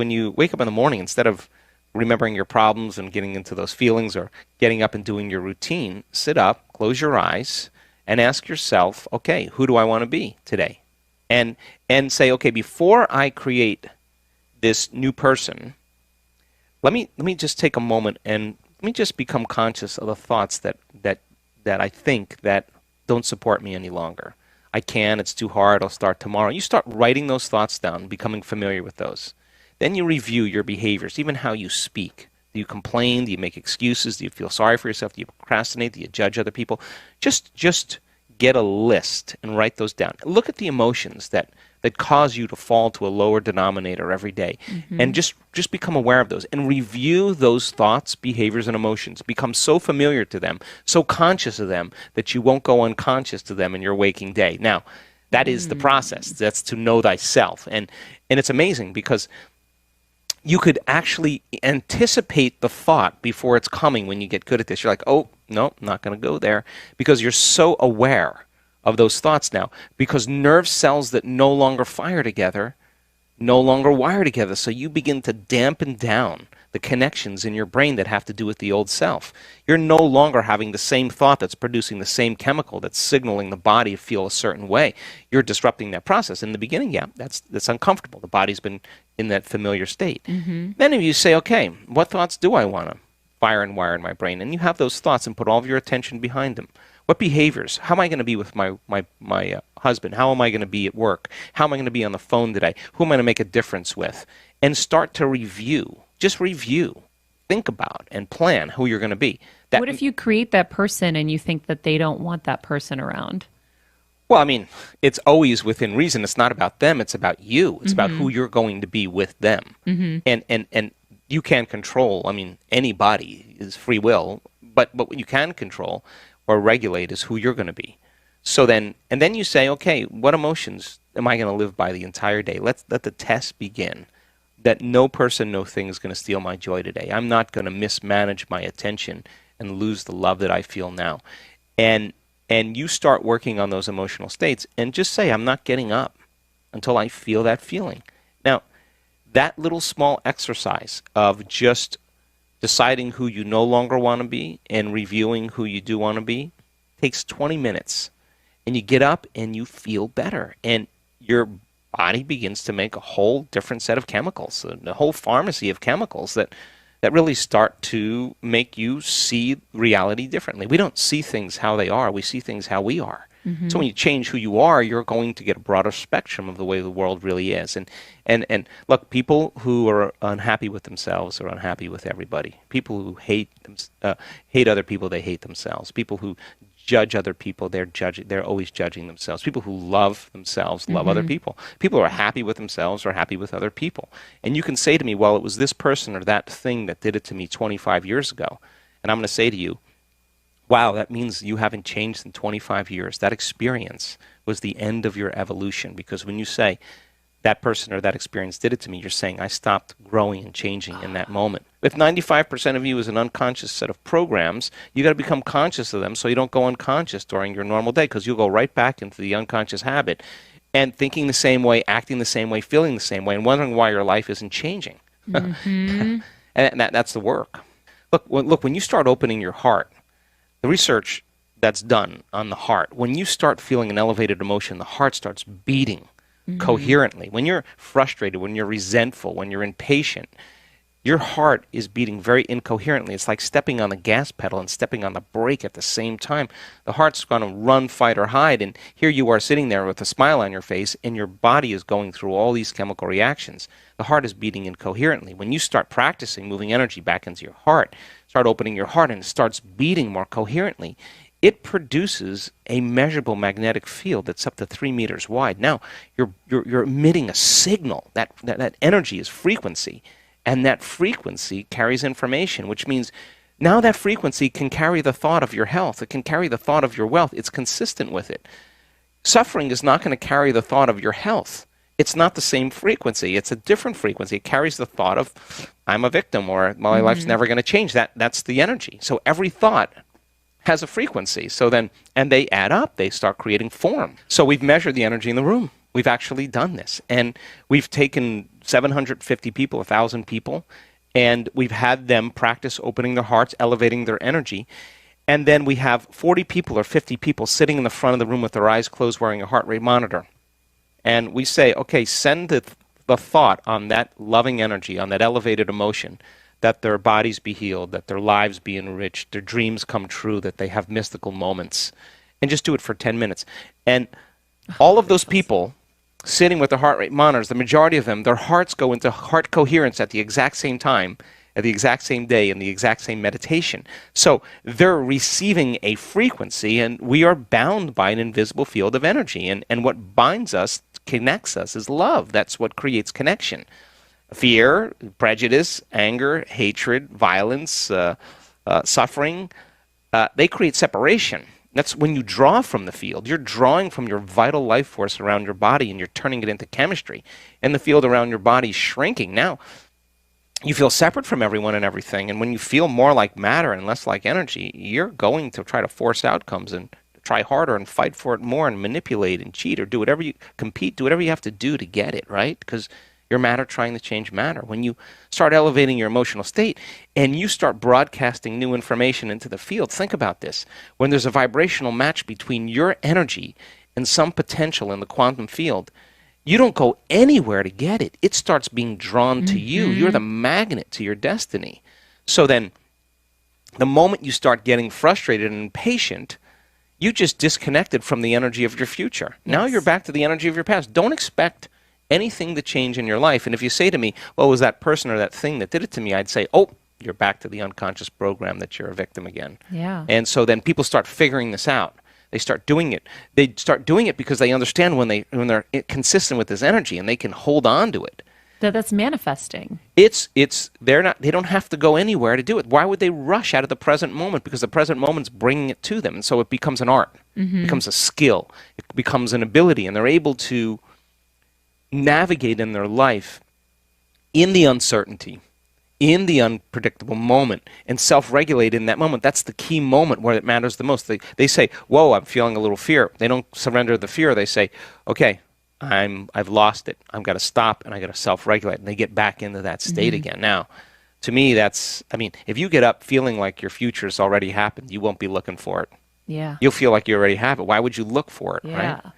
when you wake up in the morning, instead of remembering your problems and getting into those feelings or getting up and doing your routine, sit up, close your eyes, and ask yourself, okay, who do I want to be today? And say, okay, before I create this new person, let me just take a moment and let me just become conscious of the thoughts that I think that don't support me any longer. I can, it's too hard, I'll start tomorrow. You start writing those thoughts down, becoming familiar with those. Then you review your behaviors, even how you speak. Do you complain? Do you make excuses? Do you feel sorry for yourself? Do you procrastinate? Do you judge other people? Just get a list and write those down. Look at the emotions that cause you to fall to a lower denominator every day. And just become aware of those and review those thoughts, behaviors, and emotions. Become so familiar to them, so conscious of them, that you won't go unconscious to them in your waking day. Now, that is the process. That's to know thyself. And it's amazing because you could actually anticipate the thought before it's coming when you get good at this. You're like, oh, no, not going to go there, because you're so aware of those thoughts now, because nerve cells that no longer fire together no longer wire together. So you begin to dampen down the connections in your brain that have to do with the old self. You're no longer having the same thought that's producing the same chemical that's signaling the body to feel a certain way. You're disrupting that process. In the beginning, yeah, that's uncomfortable. The body's been in that familiar state. Then if you say, okay, what thoughts do I want to fire and wire in my brain? And you have those thoughts and put all of your attention behind them. What behaviors? How am I going to be with my husband? How am I going to be at work? How am I going to be on the phone today? Who am I going to make a difference with? And start to review. Just review. Think about and plan who you're going to be. What if you create that person and you think that they don't want that person around? Well, I mean, it's always within reason. It's not about them. It's about you. It's about who you're going to be with them. And you can't control, I mean, anybody is free will, but what you can control or regulate is who you're going to be. So then, and then you say, okay, what emotions am I going to live by the entire day? Let the test begin. That no person, no thing is going to steal my joy today. I'm not going to mismanage my attention and lose the love that I feel now. And you start working on those emotional states and just say, I'm not getting up until I feel that feeling. Now, that little small exercise of just deciding who you no longer want to be and reviewing who you do want to be takes 20 minutes. And you get up and you feel better. And your body begins to make a whole different set of chemicals, a whole pharmacy of chemicals that really start to make you see reality differently. We don't see things how they are. We see things how we are. So when you change who you are, you're going to get a broader spectrum of the way the world really is. And look, people who are unhappy with themselves are unhappy with everybody. People who hate other people, they hate themselves. People who judge other people, they're always judging themselves. People who love themselves love other people. People who are happy with themselves are happy with other people. And you can say to me, well, it was this person or that thing that did it to me 25 years ago. And I'm going to say to you, wow, that means you haven't changed in 25 years. That experience was the end of your evolution, because when you say that person or that experience did it to me, you're saying I stopped growing and changing in that moment. If 95% of you is an unconscious set of programs, you got to become conscious of them so you don't go unconscious during your normal day, because you'll go right back into the unconscious habit and thinking the same way, acting the same way, feeling the same way, and wondering why your life isn't changing. And that's the work. Look, when you start opening your heart, the research that's done on the heart, when you start feeling an elevated emotion, the heart starts beating coherently. When you're frustrated, when you're resentful, when you're impatient, your heart is beating very incoherently. It's like stepping on the gas pedal and stepping on the brake at the same time. The heart's going to run, fight, or hide, and here you are sitting there with a smile on your face, and your body is going through all these chemical reactions. The heart is beating incoherently. When you start practicing moving energy back into your heart, start opening your heart, and it starts beating more coherently, it produces a measurable magnetic field that's up to 3 meters wide. Now, you're emitting a signal. That energy is frequency, and that frequency carries information, which means now that frequency can carry the thought of your health. It can carry the thought of your wealth. It's consistent with it. Suffering is not going to carry the thought of your health. It's not the same frequency. It's a different frequency. It carries the thought of, I'm a victim, or my life's never going to change. That's the energy. So every thought has a frequency. So then, and they add up. They start creating form. So we've measured the energy in the room. We've actually done this. And we've taken 750 people, 1,000 people, and we've had them practice opening their hearts, elevating their energy. And then we have 40 people or 50 people sitting in the front of the room with their eyes closed wearing a heart rate monitor. And we say, okay, send the thought on that loving energy, on that elevated emotion, that their bodies be healed, that their lives be enriched, their dreams come true, that they have mystical moments. And just do it for 10 minutes. And all of those people sitting with their heart rate monitors, the majority of them, their hearts go into heart coherence at the exact same time, at the exact same day, in the exact same meditation. So they're receiving a frequency, and we are bound by an invisible field of energy. And what binds us, connects us, is love. That's what creates connection. Fear, prejudice, anger, hatred, violence, suffering, they create separation. That's when you draw from the field. You're drawing from your vital life force around your body, and you're turning it into chemistry. And the field around your body is shrinking. Now, you feel separate from everyone and everything. And when you feel more like matter and less like energy, you're going to try to force outcomes and try harder and fight for it more and manipulate and cheat or do whatever you compete, do whatever you have to do to get it, right? Because you're matter trying to change matter. When you start elevating your emotional state and you start broadcasting new information into the field, think about this. When there's a vibrational match between your energy and some potential in the quantum field, you don't go anywhere to get it. It starts being drawn to you. You're the magnet to your destiny. So then, the moment you start getting frustrated and impatient, you just disconnected from the energy of your future. Yes. Now you're back to the energy of your past. Don't expect anything to change in your life. And if you say to me, well, it was that person or that thing that did it to me, I'd say, oh, you're back to the unconscious program that you're a victim again. Yeah. And so then people start figuring this out. They start doing it. They start doing it because they understand when they're consistent with this energy and they can hold on to it. That's manifesting. They don't have to go anywhere to do it. Why would they rush out of the present moment? Because the present moment's bringing it to them. And so it becomes an art. It becomes a skill. It becomes an ability. And they're able to navigate in their life in the uncertainty, in the unpredictable moment, and self-regulate in that moment. That's the key moment where it matters the most. They say, whoa, I'm feeling a little fear. They don't surrender the fear. They say, okay, I've lost it. I've got to stop, and I've got to self-regulate. And they get back into that state again. Now, to me, if you get up feeling like your future's already happened, you won't be looking for it. Yeah. You'll feel like you already have it. Why would you look for it, right? Yeah.